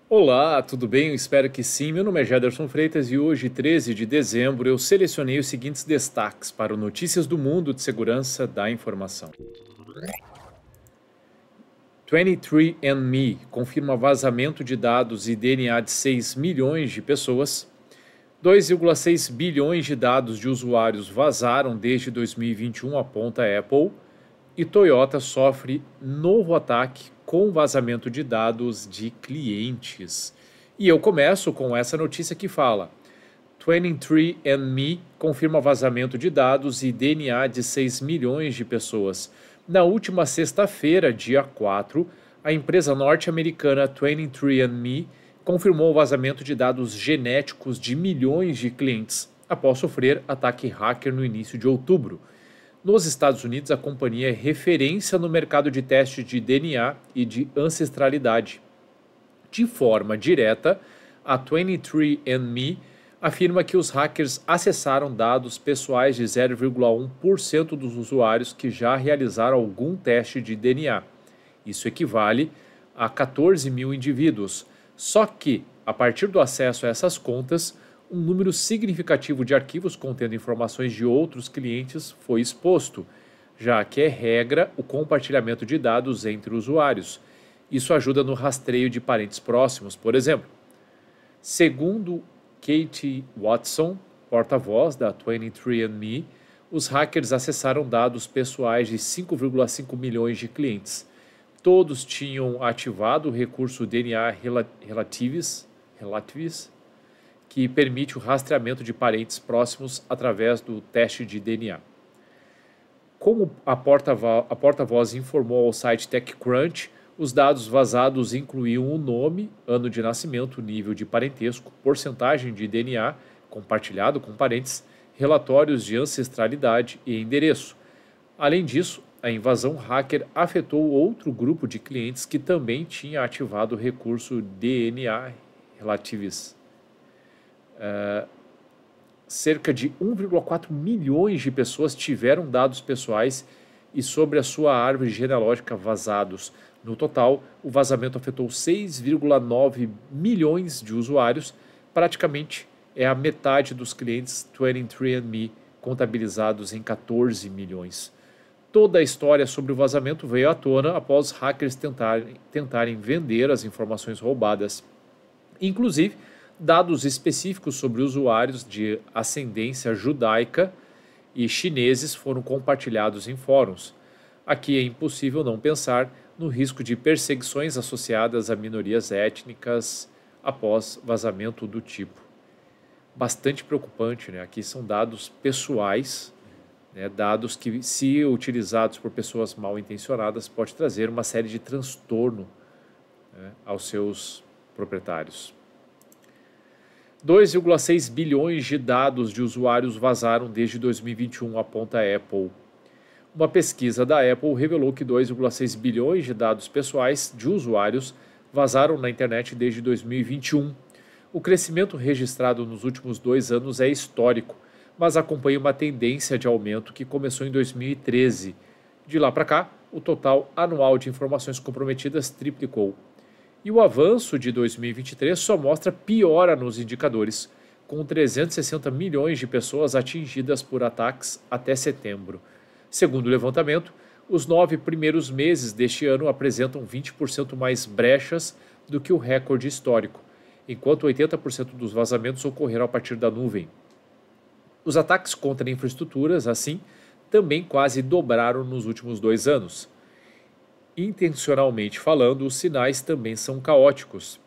Olá, tudo bem? Eu espero que sim. Meu nome é Jaderson Freitas e hoje, 13 de dezembro, eu selecionei os seguintes destaques para o Notícias do Mundo de Segurança da Informação. 23andMe confirma vazamento de dados e DNA de 6 milhões de pessoas. 2,6 bilhões de dados de usuários vazaram desde 2021, aponta a Apple. E Toyota sofre novo ataque com vazamento de dados de clientes. E eu começo com essa notícia que fala: 23andMe confirma vazamento de dados e DNA de 6 milhões de pessoas. Na última sexta-feira, dia 4, a empresa norte-americana 23andMe confirmou o vazamento de dados genéticos de milhões de clientes após sofrer ataque hacker no início de outubro. Nos Estados Unidos, a companhia é referência no mercado de testes de DNA e de ancestralidade. De forma direta, a 23andMe afirma que os hackers acessaram dados pessoais de 0,1% dos usuários que já realizaram algum teste de DNA. Isso equivale a 14 mil indivíduos. Só que, a partir do acesso a essas contas, um número significativo de arquivos contendo informações de outros clientes foi exposto, já que é regra o compartilhamento de dados entre usuários. Isso ajuda no rastreio de parentes próximos, por exemplo. Segundo Katie Watson, porta-voz da 23andMe, os hackers acessaram dados pessoais de 5,5 milhões de clientes. Todos tinham ativado o recurso DNA Relatives, que permite o rastreamento de parentes próximos através do teste de DNA. Como a porta-voz informou ao site TechCrunch, os dados vazados incluíam o nome, ano de nascimento, nível de parentesco, porcentagem de DNA compartilhado com parentes, relatórios de ancestralidade e endereço. Além disso, a invasão hacker afetou outro grupo de clientes que também tinha ativado o recurso DNA Relatives. Cerca de 1,4 milhões de pessoas tiveram dados pessoais e sobre a sua árvore genealógica vazados. No total, o vazamento afetou 6,9 milhões de usuários, praticamente é a metade dos clientes 23andMe, contabilizados em 14 milhões. Toda a história sobre o vazamento veio à tona após hackers tentarem vender as informações roubadas. Inclusive, dados específicos sobre usuários de ascendência judaica e chineses foram compartilhados em fóruns. Aqui é impossível não pensar no risco de perseguições associadas a minorias étnicas após vazamento do tipo. Bastante preocupante, né? Aqui são dados pessoais, né? Dados que, se utilizados por pessoas mal intencionadas, pode trazer uma série de transtorno, né, aos seus proprietários. 2,6 bilhões de dados de usuários vazaram desde 2021, aponta a Apple. Uma pesquisa da Apple revelou que 2,6 bilhões de dados pessoais de usuários vazaram na internet desde 2021. O crescimento registrado nos últimos 2 anos é histórico, mas acompanha uma tendência de aumento que começou em 2013. De lá para cá, o total anual de informações comprometidas triplicou. E o avanço de 2023 só mostra piora nos indicadores, com 360 milhões de pessoas atingidas por ataques até setembro. Segundo o levantamento, os 9 primeiros meses deste ano apresentam 20% mais brechas do que o recorde histórico, enquanto 80% dos vazamentos ocorreram a partir da nuvem. Os ataques contra infraestruturas, assim, também quase dobraram nos últimos 2 anos. Intencionalmente falando, os sinais também são caóticos.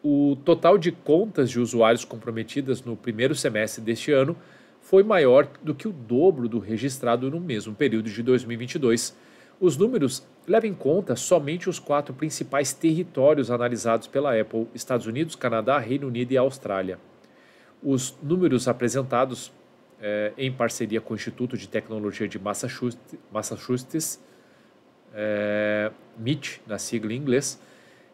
O total de contas de usuários comprometidas no primeiro semestre deste ano foi maior do que o dobro do registrado no mesmo período de 2022. Os números levam em conta somente os 4 principais territórios analisados pela Apple: Estados Unidos, Canadá, Reino Unido e Austrália. Os números apresentados em parceria com o Instituto de Tecnologia de Massachusetts, MIT, na sigla em inglês,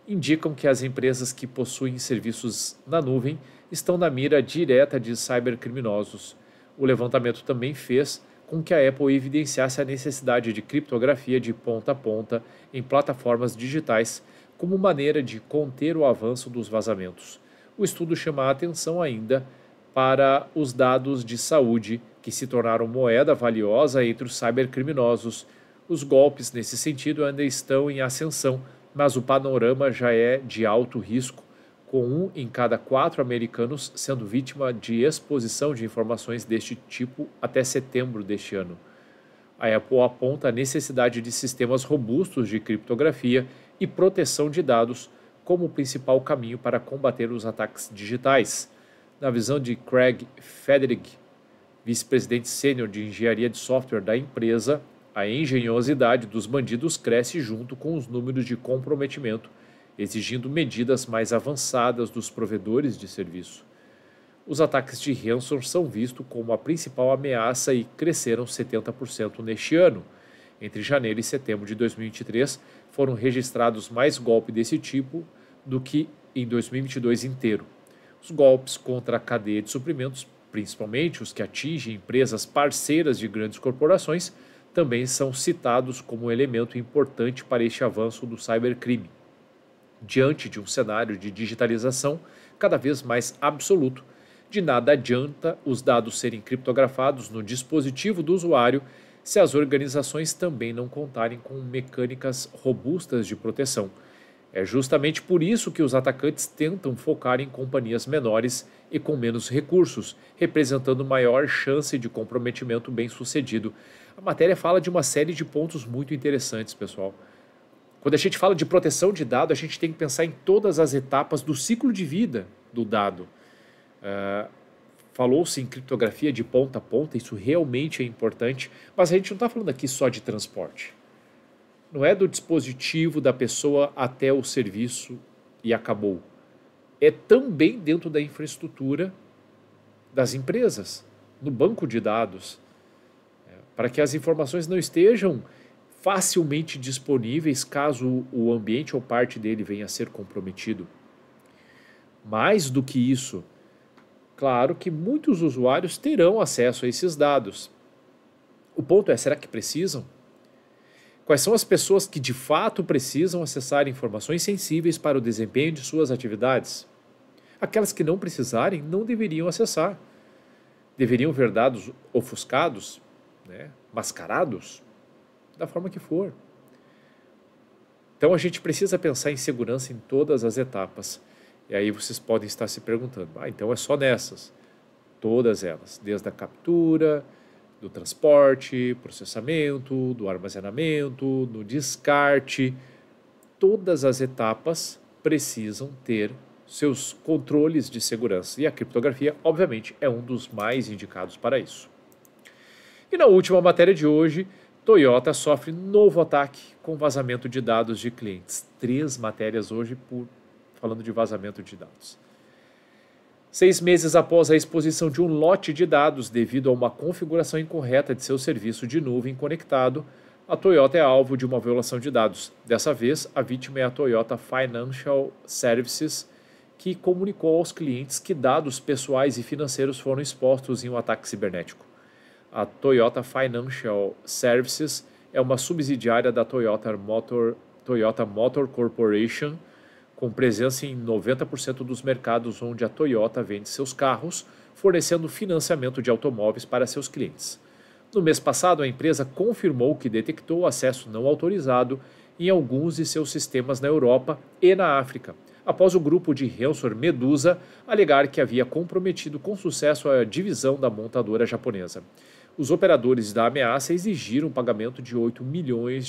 indicam que as empresas que possuem serviços na nuvem estão na mira direta de cybercriminosos. O levantamento também fez com que a Apple evidenciasse a necessidade de criptografia de ponta a ponta em plataformas digitais, como maneira de conter o avanço dos vazamentos. O estudo chama a atenção ainda para os dados de saúde, que se tornaram moeda valiosa entre os cybercriminosos. Os golpes nesse sentido ainda estão em ascensão, mas o panorama já é de alto risco, com 1 em cada 4 americanos sendo vítima de exposição de informações deste tipo até setembro deste ano. A Apple aponta a necessidade de sistemas robustos de criptografia e proteção de dados como o principal caminho para combater os ataques digitais. Na visão de Craig Federighi, vice-presidente sênior de engenharia de software da empresa, a engenhosidade dos bandidos cresce junto com os números de comprometimento, exigindo medidas mais avançadas dos provedores de serviço. Os ataques de ransom são vistos como a principal ameaça e cresceram 70% neste ano. Entre janeiro e setembro de 2023, foram registrados mais golpes desse tipo do que em 2022 inteiro. Os golpes contra a cadeia de suprimentos, principalmente os que atingem empresas parceiras de grandes corporações, também são citados como um elemento importante para este avanço do cybercrime. Diante de um cenário de digitalização cada vez mais absoluto, de nada adianta os dados serem criptografados no dispositivo do usuário se as organizações também não contarem com mecânicas robustas de proteção. É justamente por isso que os atacantes tentam focar em companhias menores e com menos recursos, representando maior chance de comprometimento bem-sucedido. A matéria fala de uma série de pontos muito interessantes, pessoal. Quando a gente fala de proteção de dado, a gente tem que pensar em todas as etapas do ciclo de vida do dado. Falou-se em criptografia de ponta a ponta, isso realmente é importante, mas a gente não está falando aqui só de transporte. Não é do dispositivo da pessoa até o serviço e acabou. É também dentro da infraestrutura das empresas, no banco de dados, para que as informações não estejam facilmente disponíveis caso o ambiente ou parte dele venha a ser comprometido. Mais do que isso, claro que muitos usuários terão acesso a esses dados. O ponto é, será que precisam? Quais são as pessoas que de fato precisam acessar informações sensíveis para o desempenho de suas atividades? Aquelas que não precisarem não deveriam acessar. Deveriam ver dados ofuscados, mascarados, da forma que for. Então a gente precisa pensar em segurança em todas as etapas. E aí vocês podem estar se perguntando, então é só nessas? Todas elas, desde a captura, do transporte, processamento, do armazenamento, do descarte, todas as etapas precisam ter seus controles de segurança. E a criptografia, obviamente, é um dos mais indicados para isso. E na última matéria de hoje, Toyota sofre novo ataque com vazamento de dados de clientes. 3 matérias hoje falando de vazamento de dados. 6 meses após a exposição de um lote de dados devido a uma configuração incorreta de seu serviço de nuvem conectado, a Toyota é alvo de uma violação de dados. Dessa vez, a vítima é a Toyota Financial Services, que comunicou aos clientes que dados pessoais e financeiros foram expostos em um ataque cibernético. A Toyota Financial Services é uma subsidiária da Toyota Motor Corporation, com presença em 90% dos mercados onde a Toyota vende seus carros, fornecendo financiamento de automóveis para seus clientes. No mês passado, a empresa confirmou que detectou acesso não autorizado em alguns de seus sistemas na Europa e na África, após o grupo de ransomware Medusa alegar que havia comprometido com sucesso a divisão da montadora japonesa. Os operadores da ameaça exigiram um pagamento de $8 milhões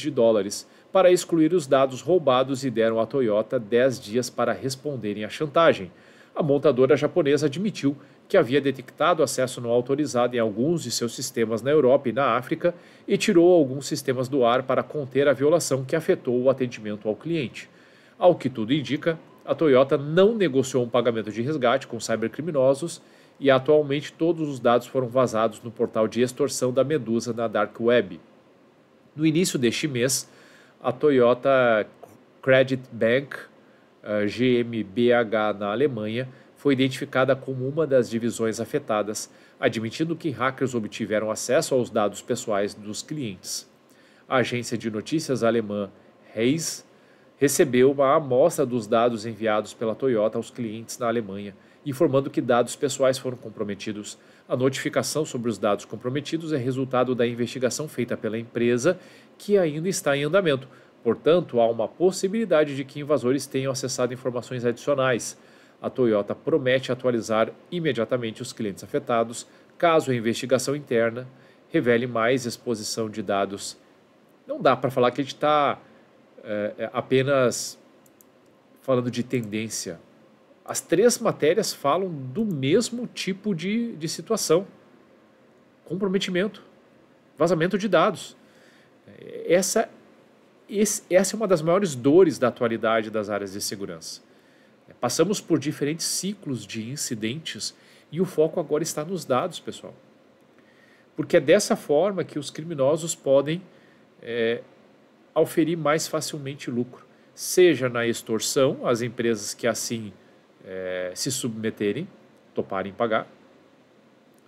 para excluir os dados roubados e deram à Toyota 10 dias para responderem à chantagem. A montadora japonesa admitiu que havia detectado acesso não autorizado em alguns de seus sistemas na Europa e na África e tirou alguns sistemas do ar para conter a violação que afetou o atendimento ao cliente. Ao que tudo indica, a Toyota não negociou um pagamento de resgate com cybercriminosos e atualmente todos os dados foram vazados no portal de extorsão da Medusa na Dark Web. No início deste mês, a Toyota Credit Bank, GmbH na Alemanha, foi identificada como uma das divisões afetadas, admitindo que hackers obtiveram acesso aos dados pessoais dos clientes. A agência de notícias alemã Reis recebeu uma amostra dos dados enviados pela Toyota aos clientes na Alemanha, informando que dados pessoais foram comprometidos. A notificação sobre os dados comprometidos é resultado da investigação feita pela empresa, que ainda está em andamento. Portanto, há uma possibilidade de que invasores tenham acessado informações adicionais. A Toyota promete atualizar imediatamente os clientes afetados, caso a investigação interna revele mais exposição de dados. Não dá para falar que a gente está apenas falando de tendência. As 3 matérias falam do mesmo tipo de situação: comprometimento, vazamento de dados. Essa é uma das maiores dores da atualidade das áreas de segurança. Passamos por diferentes ciclos de incidentes e o foco agora está nos dados, pessoal. Porque é dessa forma que os criminosos podem auferir mais facilmente lucro, seja na extorsão, as empresas que assim se submeterem, toparem pagar,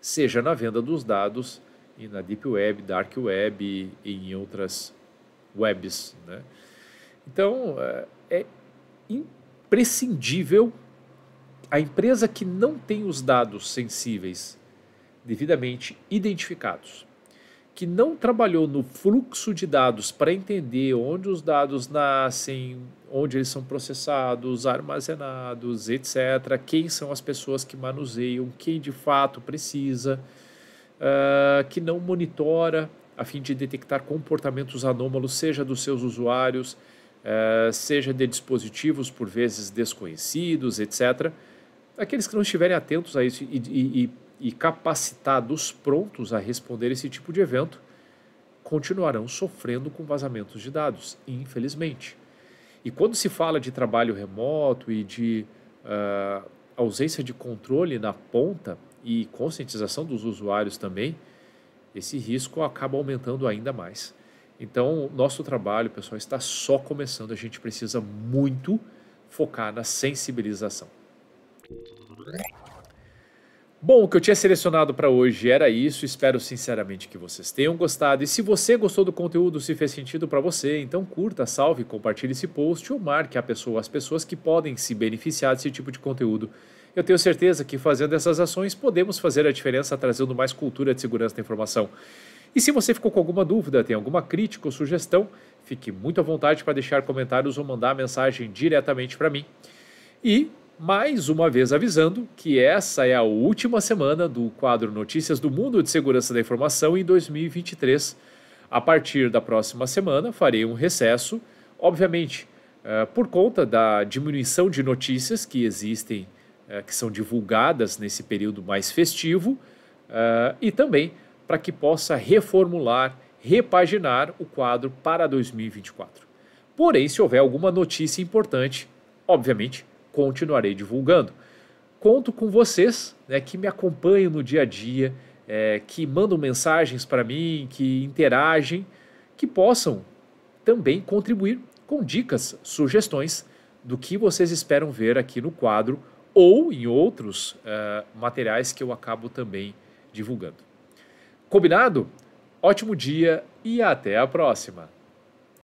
seja na venda dos dados e na Deep Web, Dark Web e em outras webs, né? Então, é imprescindível a empresa que não tem os dados sensíveis devidamente identificados, que não trabalhou no fluxo de dados para entender onde os dados nascem, onde eles são processados, armazenados, etc., quem são as pessoas que manuseiam, quem de fato precisa, que não monitora a fim de detectar comportamentos anômalos, seja dos seus usuários, seja de dispositivos por vezes desconhecidos, etc. Aqueles que não estiverem atentos a isso e capacitados, prontos a responder esse tipo de evento, continuarão sofrendo com vazamentos de dados, infelizmente. E quando se fala de trabalho remoto e de ausência de controle na ponta e conscientização dos usuários também, esse risco acaba aumentando ainda mais. Então, nosso trabalho, pessoal, está só começando. A gente precisa muito focar na sensibilização. Bom, o que eu tinha selecionado para hoje era isso. Espero sinceramente que vocês tenham gostado. E se você gostou do conteúdo, se fez sentido para você, então curta, salve, compartilhe esse post ou marque as pessoas que podem se beneficiar desse tipo de conteúdo. Eu tenho certeza que fazendo essas ações podemos fazer a diferença trazendo mais cultura de segurança da informação. E se você ficou com alguma dúvida, tem alguma crítica ou sugestão, fique muito à vontade para deixar comentários ou mandar mensagem diretamente para mim. E mais uma vez avisando que essa é a última semana do quadro Notícias do Mundo de Segurança da Informação em 2023. A partir da próxima semana farei um recesso, obviamente por conta da diminuição de notícias que existem, que são divulgadas nesse período mais festivo, e também para que possa reformular, repaginar o quadro para 2024. Porém, se houver alguma notícia importante, obviamente, continuarei divulgando. Conto com vocês, né, que me acompanham no dia a dia, que mandam mensagens para mim, que interagem, que possam também contribuir com dicas, sugestões do que vocês esperam ver aqui no quadro ou em outros materiais que eu acabo também divulgando. Combinado? Ótimo dia e até a próxima!